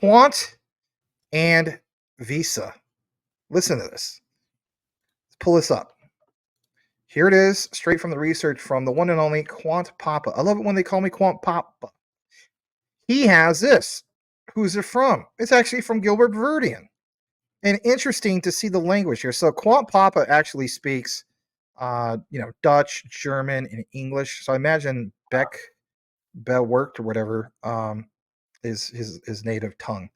Quant and Visa. Listen to this. Let's pull this up. Here it is, straight from the research from the one and only Quant Papa. I love it when they call me Quant Papa. He has this. Who's it from? It's actually from Gilbert Verdian. And interesting to see the language here. So Quant Papa actually speaks, Dutch, German, and English. So I imagine Bewerkt or whatever is his native tongue.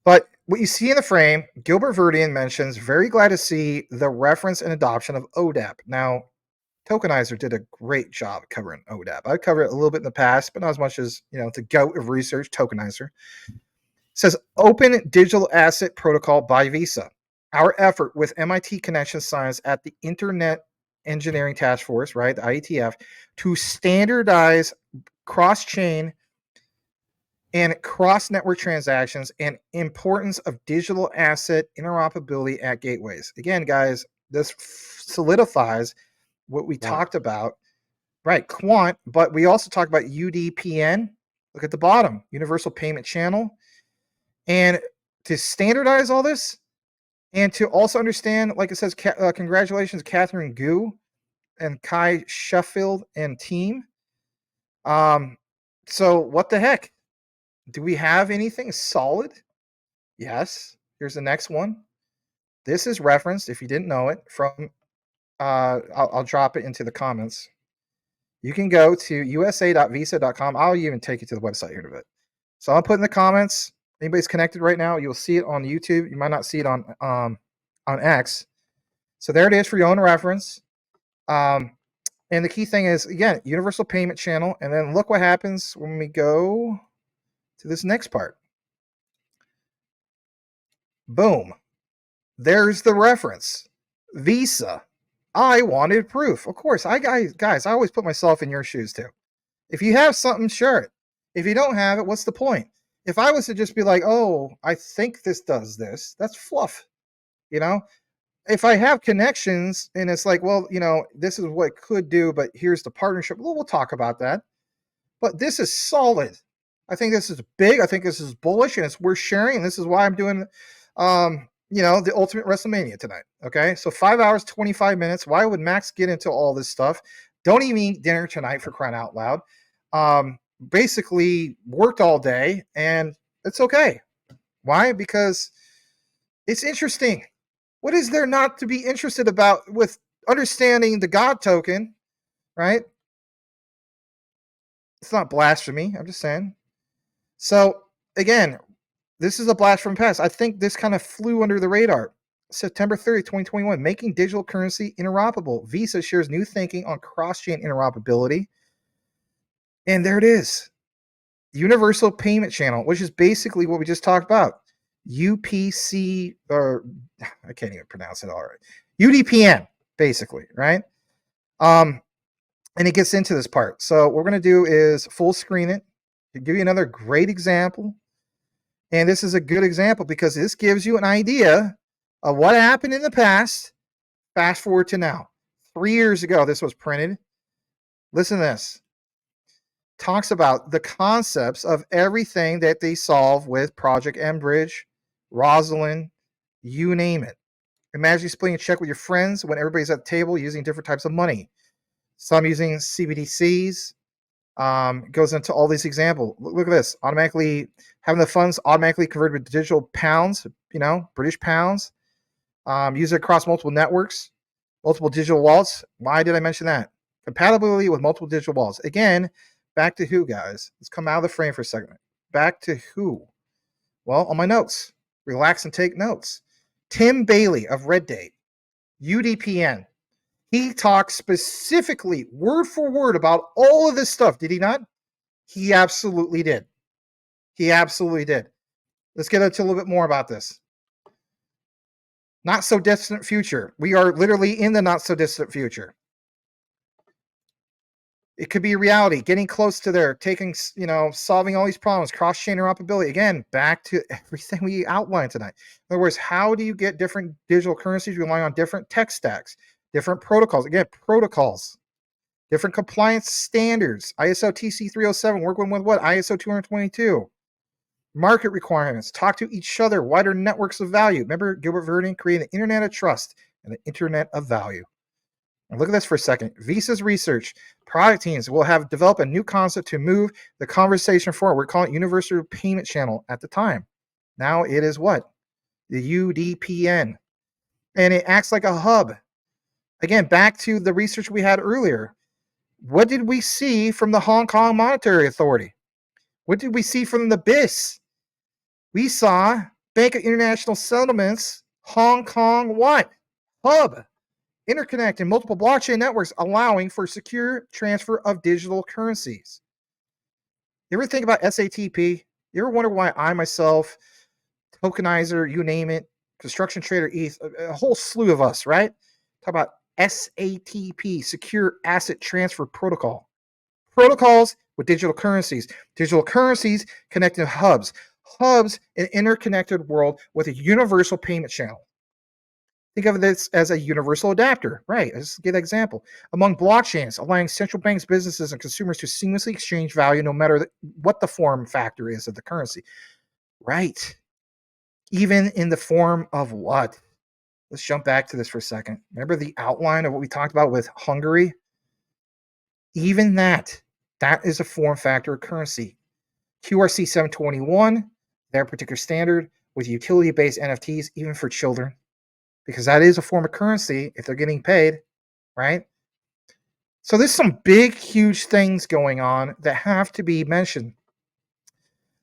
But what you see in the frame, Gilbert Verdian mentions, very glad to see the reference and adoption of Odap. Now, Tokenizer did a great job covering Odap. I've covered it a little bit in the past, but not as much as, the goat of research, Tokenizer. It says, Open Digital Asset Protocol by Visa. Our effort with MIT Connection Science at the Internet Engineering Task Force, right, the IETF, to standardize cross-chain and cross-network transactions and importance of digital asset interoperability at gateways. Again, guys, this solidifies what we talked about, right? Quant, but we also talked about UDPN. Look at the bottom, Universal Payment Channel. And to standardize all this and to also understand, like it says, congratulations, Catherine Gu and Kai Sheffield and team. So what the heck? Do we have anything solid? Yes. Here's the next one. This is referenced, if you didn't know it, from, I'll drop it into the comments. You can go to usa.visa.com. I'll even take you to the website here in a bit. So I'll put in the comments. Anybody's connected right now, you'll see it on YouTube. You might not see it on X. So there it is for your own reference. And the key thing is, again, Universal Payment Channel. And then look what happens when we go to this next part. Boom. There's the reference. Visa. I wanted proof. Of course, guys, I always put myself in your shoes too. If you have something, share it. If you don't have it, what's the point? If I was to just be like, oh, I think this does this, that's fluff. If I have connections and it's like, well, this is what it could do, but here's the partnership. Well, we'll talk about that. But this is solid. I think this is big. I think this is bullish and it's worth sharing. And this is why I'm doing, the Ultimate WrestleMania tonight. Okay. So 5 hours, 25 minutes. Why would Max get into all this stuff? Don't even eat dinner tonight, for crying out loud. Basically worked all day and it's okay. Why? Because it's interesting. What is there not to be interested about with understanding the God token, right? It's not blasphemy. I'm just saying. So again, this is a blast from the past. I think this kind of flew under the radar. September 30th, 2021, making digital currency interoperable. Visa shares new thinking on cross-chain interoperability. And there it is. Universal Payment Channel, which is basically what we just talked about. UPC, or I can't even pronounce it all right. UDPN, basically, right? And it gets into this part. So what we're going to do is full screen it to give you another great example. And this is a good example because this gives you an idea of what happened in the past. Fast forward to now. 3 years ago, this was printed. Listen to this. Talks about the concepts of everything that they solve with Project Enbridge, Rosalind, you name it. Imagine you splitting a check with your friends when everybody's at the table using different types of money. Some using CBDCs. Goes into all these examples. Look at this. Automatically having the funds automatically converted to digital pounds, British pounds. Use it across multiple networks, multiple digital wallets. Why did I mention that? Compatibility with multiple digital wallets. Again, back to who, guys? Let's come out of the frame for a second. Back to who? Well, on my notes. Relax and take notes. Tim Bailey of Red Date, UDPN. He talks specifically, word for word, about all of this stuff. Did he not? He absolutely did. He absolutely did. Let's get into a little bit more about this. Not so distant future. We are literally in the not so distant future. It could be reality, getting close to there, solving all these problems, cross-chain interoperability. Again, back to everything we outlined tonight. In other words, how do you get different digital currencies relying on different tech stacks, different protocols? Again, protocols, different compliance standards. ISO TC 307, working with what? ISO 222. Market requirements, talk to each other, wider networks of value. Remember Gilbert Verdin created the internet of trust and the internet of value. And look at this for a second. Visa's research product teams will have developed a new concept to move the conversation forward. We're calling it Universal Payment Channel at the time. Now it is what? The UDPN. And it acts like a hub. Again, back to the research we had earlier. What did we see from the Hong Kong Monetary Authority? What did we see from the BIS? We saw Bank of International Settlements, Hong Kong what? Hub. Interconnect in multiple blockchain networks, allowing for secure transfer of digital currencies. You ever think about SATP? You ever wonder why I myself, tokenizer, you name it, construction trader, ETH, a whole slew of us, right? Talk about SATP, Secure Asset Transfer Protocol. Protocols with digital currencies. Digital currencies connecting hubs. Hubs, an interconnected world with a universal payment channel. Think of this as a universal adapter, right? Let's give an example. Among blockchains, allowing central banks, businesses, and consumers to seamlessly exchange value no matter what the form factor is of the currency. Right. Even in the form of what? Let's jump back to this for a second. Remember the outline of what we talked about with Hungary? Even that is a form factor of currency. QRC 721, their particular standard with utility-based NFTs, even for children, because that is a form of currency if they're getting paid, right? So there's some big, huge things going on that have to be mentioned.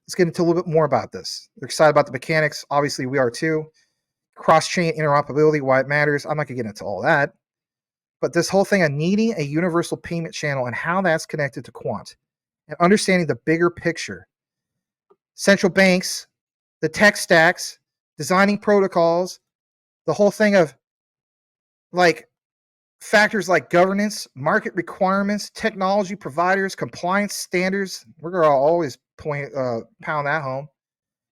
Let's get into a little bit more about this. They're excited about the mechanics. Obviously, we are too. Cross-chain interoperability, why it matters. I'm not going to get into all that. But this whole thing of needing a universal payment channel and how that's connected to Quant and understanding the bigger picture. Central banks, the tech stacks, designing protocols, the whole thing of like factors like governance, market requirements, technology providers, compliance standards. We're going to always pound that home.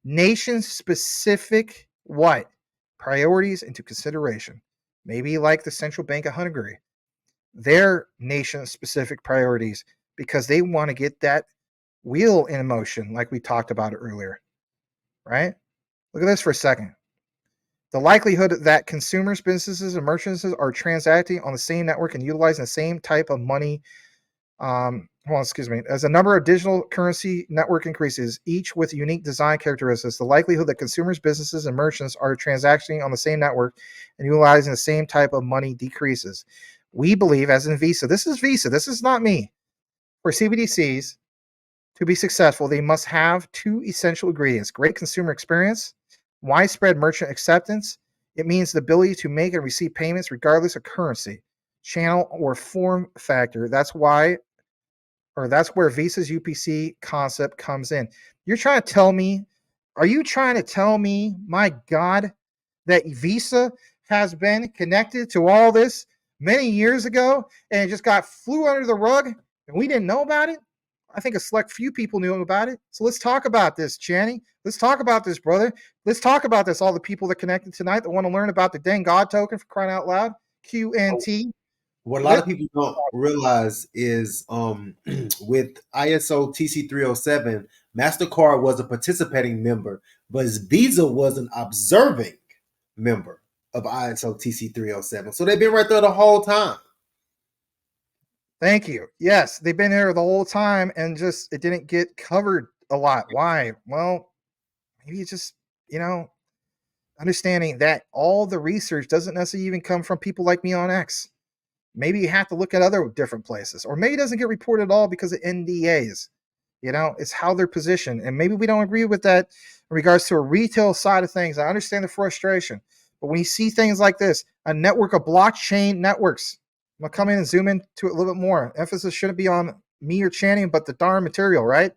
Nation-specific what? Priorities into consideration. Maybe like the Central Bank of Hungary. Their nation-specific priorities because they want to get that wheel in motion like we talked about it earlier, right? Look at this for a second. The likelihood that consumers, businesses, and merchants are transacting on the same network and utilizing the same type of money, as the number of digital currency network increases, each with unique design characteristics, the likelihood that consumers, businesses, and merchants are transacting on the same network and utilizing the same type of money decreases. We believe, as in Visa, this is not me, for CBDCs to be successful, they must have two essential ingredients: great consumer experience, widespread merchant acceptance. It means the ability to make and receive payments regardless of currency, channel, or form factor. That's where Visa's UPC concept comes in. Are you trying to tell me, my God, that Visa has been connected to all this many years ago and it just flew under the rug and we didn't know about it? I think a select few people knew about it. So let's talk about this, Channing. Let's talk about this, brother. Let's talk about this. All the people that connected tonight that want to learn about the dang God token, for crying out loud. QNT. What a lot of people don't realize is with ISO TC 307, MasterCard was a participating member, but Visa was an observing member of ISO TC 307. So they've been right there the whole time. Thank you. Yes, they've been there the whole time and just it didn't get covered a lot. Why? Well, maybe it's just, understanding that all the research doesn't necessarily even come from people like me on X. Maybe you have to look at other different places, or maybe it doesn't get reported at all because of NDAs. It's how they're positioned, and maybe we don't agree with that in regards to a retail side of things. I understand the frustration, but when you see things like this, a network of blockchain networks, I'm gonna come in and zoom into it a little bit more. Emphasis shouldn't be on me or Channing, but the darn material, right?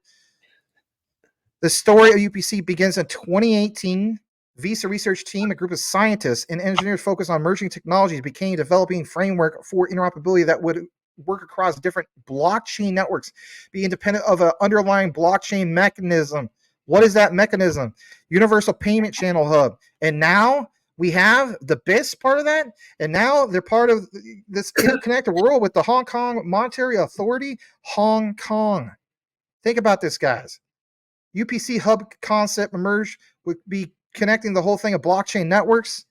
The story of UPC begins in 2018. Visa research team, a group of scientists and engineers focused on emerging technologies, began developing framework for interoperability that would work across different blockchain networks, be independent of an underlying blockchain mechanism. What is that mechanism? Universal Payment Channel Hub. And now we have the best part of that, and now they're part of this interconnected world with the Hong Kong Monetary Authority. Hong Kong. Think about this, guys. UPC hub concept emerged would be connecting the whole thing of blockchain networks,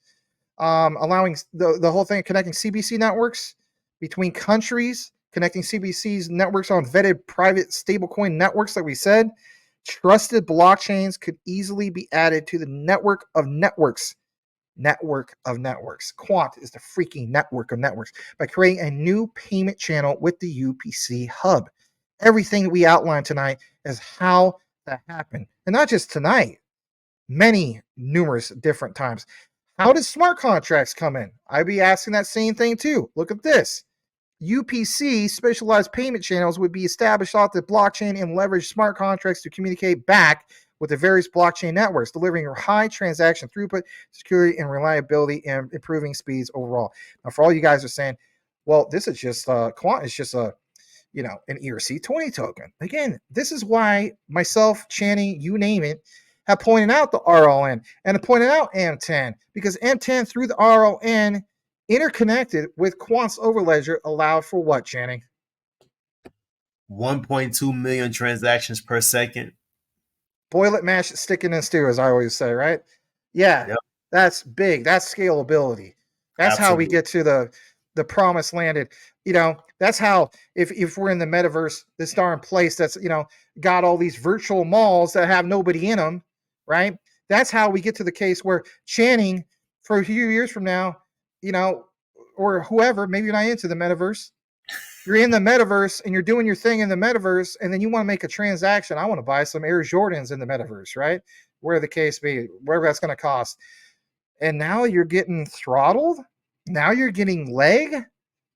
allowing the whole thing of connecting CBC networks between countries, connecting CBC's networks on vetted private stablecoin networks, like we said. Trusted blockchains could easily be added to the network of networks. Network of networks. Quant is the freaking network of networks by creating a new payment channel with the UPC hub. Everything we outlined tonight is how that happened. And not just tonight, many, numerous different times. How does smart contracts come in? I'd be asking that same thing too. Look at this. UPC specialized payment channels would be established off the blockchain and leverage smart contracts to communicate back with the various blockchain networks, delivering high transaction throughput, security, and reliability, and improving speeds overall. Now, for all you guys are saying, well, this is just Quant is just an ERC20 token. Again, this is why myself, Channing, you name it, have pointed out the RLN and pointed out M10, because M10 through the RLN interconnected with Quant's overledger allowed for what, Channing? 1.2 million transactions per second. Boil it, mash it, stick it in stew, as I always say, right? Yeah, Yep. That's big. That's scalability. That's how we Absolutely. get to the promised landed. That's how if we're in the metaverse, this darn place that's got all these virtual malls that have nobody in them, right? That's how we get to the case where Channing, for a few years from now, or whoever, maybe you're not into the metaverse. You're in the metaverse and you're doing your thing in the metaverse, and then you want to make a transaction. I want to buy some Air Jordans in the metaverse, right? Where the case be, wherever that's going to cost. And now you're getting throttled. Now you're getting leg.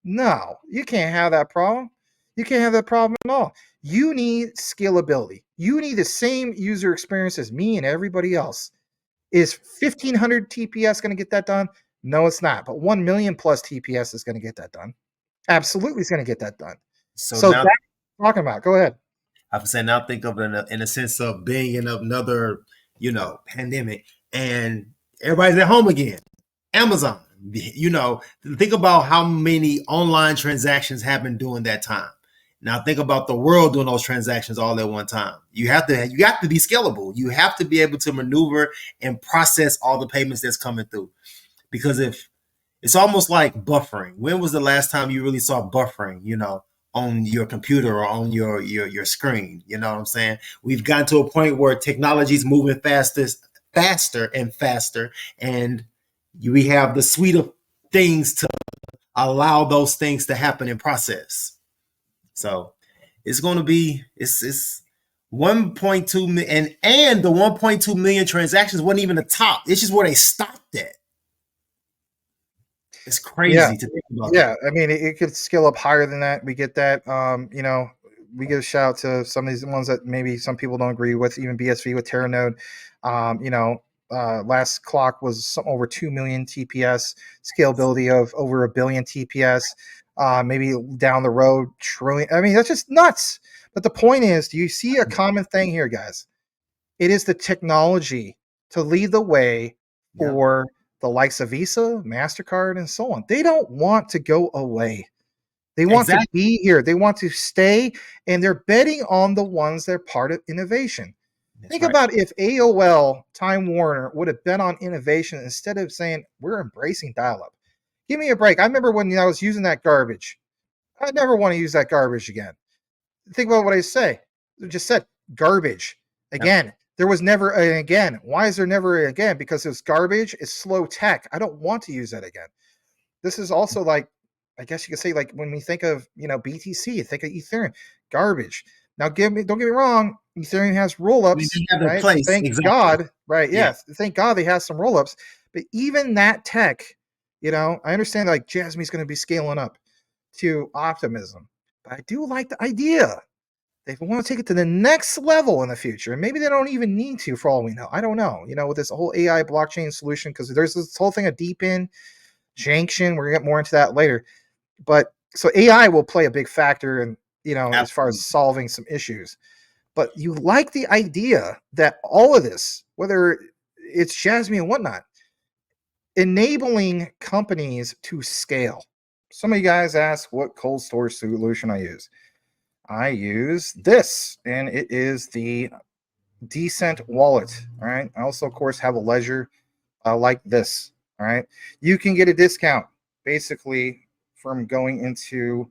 No, you can't have that problem. You can't have that problem at all. You need scalability. You need the same user experience as me and everybody else. Is 1,500 TPS going to get that done? No, it's not. But 1 million plus TPS is going to get that done. Absolutely, is going to get that done. So So now, that's what I'm talking about. Go ahead. I'm saying now think of it in a sense of being in another, pandemic, and everybody's at home again. Amazon, think about how many online transactions happen during that time. Now think about the world doing those transactions all at one time. You have to be scalable. You have to be able to maneuver and process all the payments that's coming through. Because if it's almost like buffering. When was the last time you really saw buffering, on your computer or on your screen? You know what I'm saying? We've gotten to a point where technology is moving faster and faster, and we have the suite of things to allow those things to happen in process. So it's going to be it's 1.2 million, and the 1.2 million transactions wasn't even the top. It's just where they stopped at. It's crazy to think about. Yeah. I mean, it could scale up higher than that. We get that. We give a shout out to some of these ones that maybe some people don't agree with, even BSV with Terranode. Last clock was over 2 million TPS, scalability of over 1 billion TPS. Maybe down the road, trillion. I mean, that's just nuts. But the point is, do you see a common thing here, guys? It is the technology to lead the way for the likes of Visa, MasterCard, and so on. They don't want to go away. They want to be here. They want to stay, and they're betting on the ones that are part of innovation. Think about if AOL, Time Warner would have bet on innovation instead of saying, we're embracing dial-up. Give me a break. I remember when I was using that garbage. I never want to use that garbage again. Think about what I just said garbage. Again, there was never an again. Why is there never an again? Because it's garbage. It's slow tech. I don't want to use that again. This is also like, I guess you could say, like when we think of BTC, think of Ethereum, garbage. Now, don't get me wrong. Ethereum has rollups, right? Thank God, right? Yes, thank God they have some rollups. But even that tech, I understand like JASMY is going to be scaling up to optimism, but I do like the idea. They want to take it to the next level in the future, and maybe they don't even need to, for all we know. I don't know. With this whole AI blockchain solution, because there's this whole thing of deep in Janction. We're gonna get more into that later. But so AI will play a big factor in, as far as solving some issues. But you like the idea that all of this, whether it's JASMY and whatnot, enabling companies to scale. Some of you guys ask what cold storage solution I use. I use this, and it is the decent wallet. All right. I also, of course, have a ledger like this. All right. You can get a discount basically from going into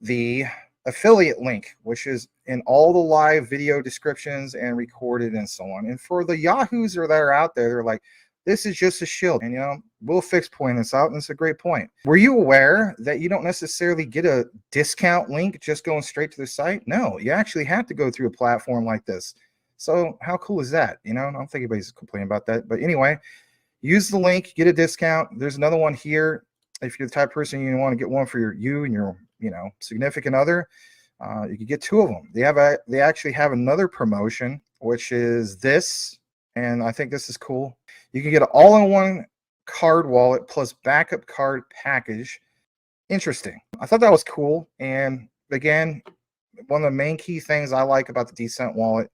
the affiliate link, which is in all the live video descriptions and recorded and so on. And for the Yahoos that are out there, they're like, this is just a shield. And, Will Fix point this out, and it's a great point. Were you aware that you don't necessarily get a discount link just going straight to the site? No, you actually have to go through a platform like this. So how cool is that? I don't think anybody's complaining about that. But anyway, use the link, get a discount. There's another one here. If you're the type of person you want to get one for you and your significant other, you can get 2 of them. They actually have another promotion, which is this, and I think this is cool. You can get an all-in-one card wallet plus backup card package. Interesting. I thought that was cool. And again, one of the main key things I like about the Decent wallet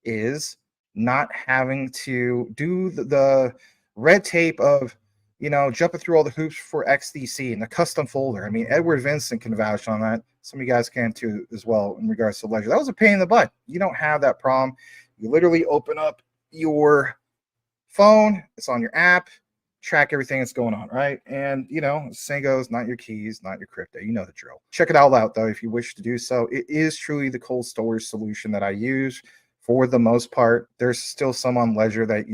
is not having to do the red tape of jumping through all the hoops for XDC and the custom folder. I mean, Edward Vincent can vouch on that. Some of you guys can too as well in regards to Ledger. That was a pain in the butt. You don't have that problem. You literally open up your phone, it's on your app, track everything that's going on, right? And saying goes, not your keys, not your crypto. You know the drill. Check it all out though if you wish to do so. It is truly the cold storage solution that I use for the most part. There's still some on Ledger that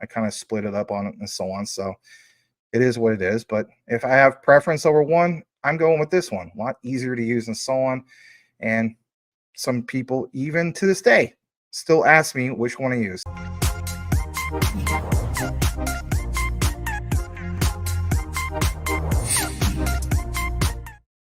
I kind of split it up on it and so on. So it is what it is. But if I have preference over one, I'm going with this one. A lot easier to use and so on. And some people, even to this day, still ask me which one to use.